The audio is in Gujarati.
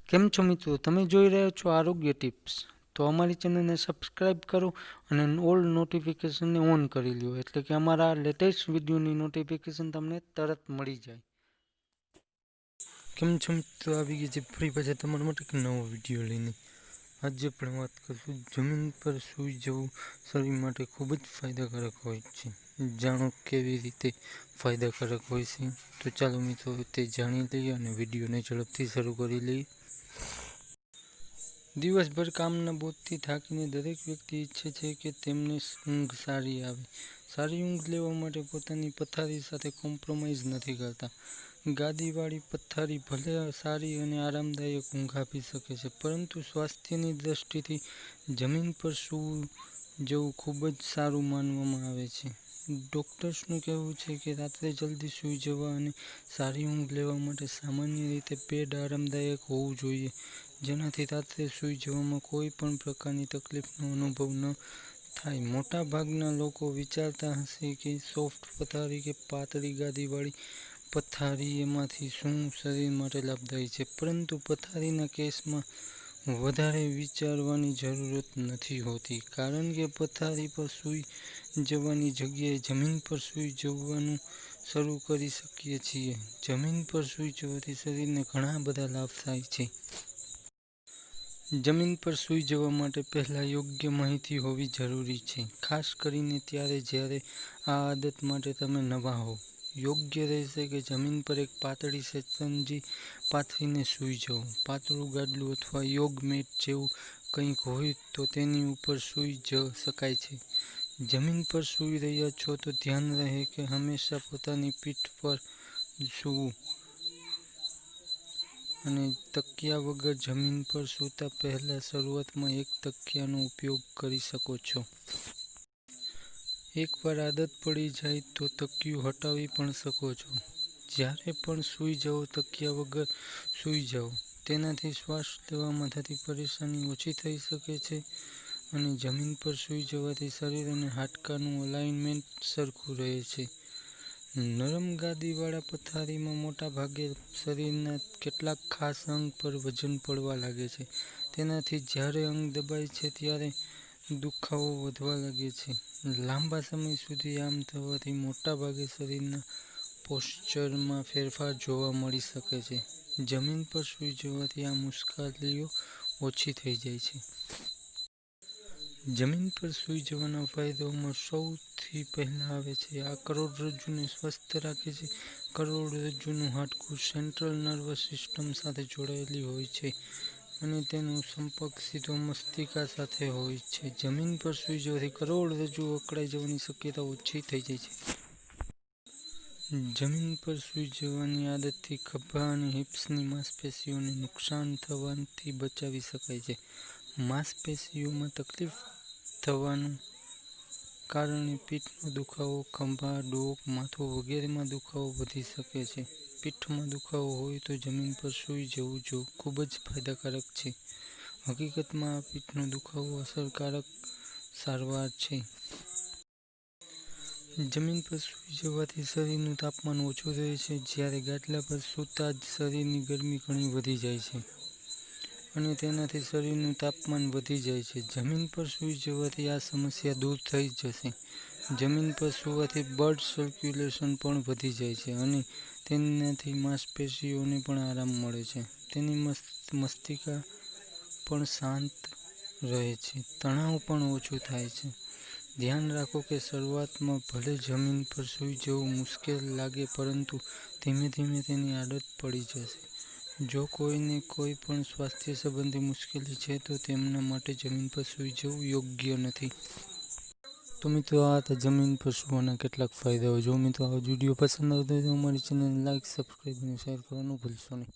કેમ છો મિત્રો? તમે જોઈ રહ્યા છો આરોગ્ય ટિપ્સ. તો અમારી ચેનલને સબસ્ક્રાઇબ કરો અને ઓલ નોટિફિકેશનને ઓન કરી લો, એટલે કે અમારા લેટેસ્ટ વિડીયોની નોટિફિકેશન તમને તરત મળી જાય. કેમ છો મિત્રો? આવી ગઈ છે ફરી પાછા તમારા માટે એક નવો વિડીયો લઈને. આજે આપણે વાત કરીશું જમીન પર સૂઈ જવું શરીર માટે ખૂબ જ ફાયદાકારક હોય છે. જાણો કેવી રીતે ફાયદાકારક હોય છે. તો ચાલો મિત્રો તે જાણી લઈએ અને વિડીયોને ઝડપથી શરૂ કરી લઈએ. દિવસભર કામના બોજથી થાકીને દરેક વ્યક્તિ ઈચ્છે છે કે તેમને ઊંઘ સારી આવે. સારી ઊંઘ લેવા માટે પોતાની પથારી સાથે કોમ્પ્રોમાઇઝ નથી કરતા. ગાદીવાળી પથારી ભલે સારી અને આરામદાયક ઊંઘ આપી શકે છે, પરંતુ સ્વાસ્થ્યની દ્રષ્ટિથી જમીન પર સૂવું જવું ખૂબ જ સારું માનવામાં આવે છે. ડોક્ટર્સનું કહેવું છે કે રાત્રે જલ્દી સૂઈ જવા અને સારી ઊંઘ લેવા માટે સામાન્ય રીતે બેડ આરામદાયક હોવું જોઈએ, જેનાથી રાત્રે સૂઈ જવામાં કોઈ પણ પ્રકારની તકલીફનો અનુભવ ન થાય. મોટા ભાગના લોકો વિચારતા હશે કે સોફ્ટ પથારી કે પાતળી ગાદીવાળી પથારી એમાંથી શું શરીર માટે લાભદાયી છે, પરંતુ પથારીના કેસમાં વધારે વિચારવાની જરૂરત નથી હોતી, કારણ કે પથારી પર સૂઈ જવાની જગ્યાએ જમીન પર સૂઈ જવાનું શરૂ કરી શકીએ છીએ. જમીન પર સૂઈ જવાથી શરીરને ઘણા બધા લાભ થાય છે. જમીન પર સૂઈ જવા માટે પહેલા યોગ્ય માહિતી હોવી જરૂરી છે, ખાસ કરીને ત્યારે જ્યારે આ આદત માટે તમે નવા હોવ. યોગ્ય રહેશે કે જમીન પર એક પાતળી સતરંજી પાથરીને સૂઈ જવું. પાતળું ગાદલું અથવા યોગ મેટ જેવું કંઈક હોય તો તેની ઉપર સૂઈ શકાય છે. જમીન પર સૂઈ રહ્યા છો તો ધ્યાન રહે કે હંમેશા પોતાની પીઠ પર સૂવું અને તકિયા વગર. જમીન પર સૂતા પહેલા શરૂઆતમાં એક તકિયાનો ઉપયોગ કરી શકો છો. એકવાર આદત પડી જાય તો તકિયું હટાવી પણ શકો છો. જ્યારે પણ સૂઈ જાઓ તકિયા વગર સૂઈ જાઓ. તેનાથી શ્વાસ લેવામાં થતી પરેશાની ઓછી થઈ શકે છે અને જમીન પર સૂઈ જવાથી શરીર અને હાડકાંનું અલાઇનમેન્ટ સરખું રહે છે. નરમ ગાદીવાળા પથારીમાં મોટાભાગે શરીરના કેટલાક ખાસ અંગ પર વજન પડવા લાગે છે. તેનાથી જ્યારે અંગ દબાય છે ત્યારે દુખાવો વધવા લાગે છે. લાંબા સમય સુધી આમ થવાથી મોટાભાગે શરીરના પોશ્ચરમાં ફેરફાર જોવા મળી શકે છે. જમીન પર સૂઈ જવાથી આ મુશ્કેલીઓ ઓછી થઈ જાય છે. જમીન પર સૂઈ જવાના ફાયદાઓમાં સૌથી પહેલા આવે છે આ કરોડરજ્જુને સ્વસ્થ રાખે છે. કરોડરજ્જુનું હાડકું સેન્ટ્રલ નર્વસ સિસ્ટમ સાથે જોડાયેલી હોય છે અને તેનો સંપર્ક સીધો મસ્તિષ્ક સાથે હોય છે. જમીન પર સૂઈ જવાથી કરોડરજ્જુ અકળાઈ જવાની શક્યતા ઓછી થઈ જાય છે. જમીન પર સૂઈ જવાની આદતથી ખભા અને હિપ્સની માંસપેશીઓને નુકસાન થવાથી બચાવી શકાય છે. માંસપેશીઓમાં તકલીફ થવાના કારણે પીઠનો દુખાવો, ખભા, ડોક, માથું વગેરેમાં દુખાવો વધી શકે છે. પીઠમાં દુખાવો હોય તો જમીન પર સૂઈ જવું ખૂબ જ ફાયદાકારક છે. હકીકતમાં આ પીઠનો દુખાવો અસરકારક સારવાર છે. જમીન પર સૂઈ જવાથી શરીરનું તાપમાન ઓછું રહે છે. જ્યારે ગાદલા પર સૂતા જ શરીરની ગરમી ઘણી વધી જાય છે અને તેનાથી શરીરનું તાપમાન વધી જાય છે. જમીન પર સૂઈ જવાથી આ સમસ્યા દૂર થઈ જશે. જમીન પર સૂવાથી બ્લડ સર્ક્યુલેશન પણ વધી જાય છે અને તેનાથી માંસપેશીઓને પણ આરામ મળે છે. તેની મસ્તિષ્ક પણ શાંત રહે છે. તણાવ પણ ઓછું થાય છે. ધ્યાન રાખો કે શરૂઆતમાં ભલે જમીન પર સૂઈ જવું મુશ્કેલ લાગે, પરંતુ ધીમે ધીમે તેની આદત પડી જશે. જો કોઈને કોઈ પણ સ્વાસ્થ્ય સંબંધી મુશ્કેલી છે તો તેમના માટે જમીન પર સૂઈ જવું યોગ્ય નથી. તો મિત્રો આ હતા જમીન પર સૂવાના કેટલાક ફાયદાઓ. જો મિત્રો આ વિડીયો પસંદ આવતો હોય તો અમારી ચેનલને લાઇક, સબસ્ક્રાઇબ અને શેર કરવાનું ભૂલશો નહીં.